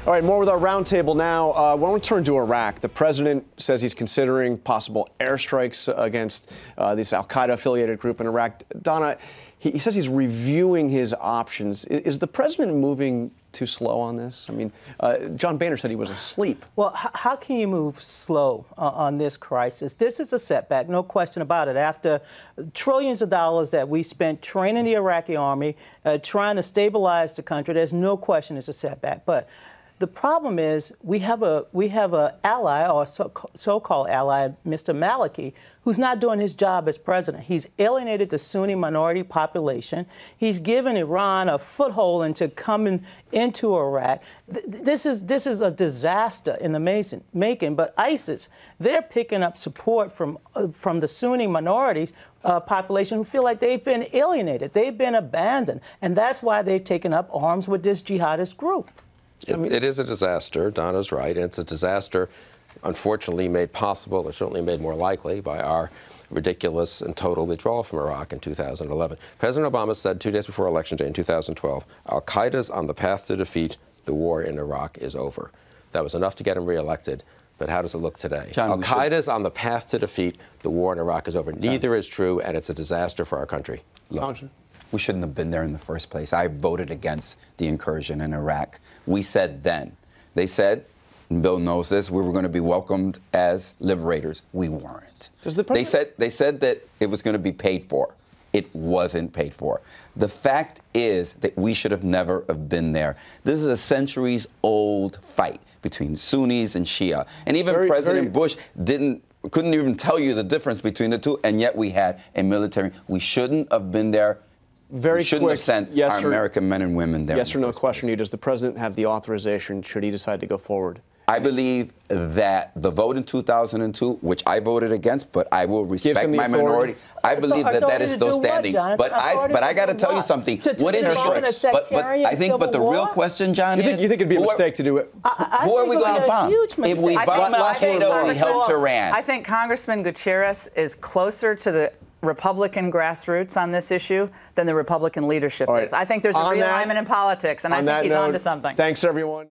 All right, more with our roundtable now. I want to turn to Iraq. The president says he's considering possible airstrikes against this al-Qaeda-affiliated group in Iraq. Donna, he says he's reviewing his options. Is the president moving too slow on this? I mean, John Boehner said he was asleep. Well, how can you move slow on this crisis? This is a setback, no question about it. After trillions of dollars that we spent training the Iraqi army, trying to stabilize the country, there's no question it's a setback. But the problem is we have a ally, or so-called ally, Mr. Maliki, who's not doing his job as president. He's alienated the Sunni minority population. He's given Iran a foothold into coming into Iraq. This is a disaster in the making. But ISIS, they're picking up support from the Sunni minorities population who feel like they've been alienated, they've been abandoned, and that's why they've taken up arms with this jihadist group. It is a disaster. Donna's right. And it's a disaster, unfortunately, made possible, or certainly made more likely, by our ridiculous and total withdrawal from Iraq in 2011. President Obama said 2 days before Election Day in 2012, al-Qaeda's on the path to defeat. The war in Iraq is over. That was enough to get him reelected. But how does it look today? Al-Qaeda's on the path to defeat. The war in Iraq is over. Neither is true, and it's a disaster for our country. Look, we shouldn't have been there in the first place. I voted against the incursion in Iraq. We said then, they said, and Bill knows this, we were going to be welcomed as liberators. We weren't. They said that it was going to be paid for. It wasn't paid for. The fact is that we should have never have been there. This is a centuries-old fight between Sunnis and Shia. And even President Bush couldn't even tell you the difference between the two, and yet we had a military. We shouldn't have been there. We shouldn't have sent our American men and women there. Yes or no question, does the president have the authorization should he decide to go forward? I believe that the vote in 2002, which I voted against, but I will respect my minority. I believe that is still standing. But I got to tell you something. What is the the real question, John, is you think it'd be a mistake to do it? Who are we going to bomb? If we bomb al-Qaeda, we help Iran. I think Congressman Gutierrez is closer to the Republican grassroots on this issue than the Republican leadership is. I think there's a realignment in politics, and I think he's on to something. Thanks, everyone.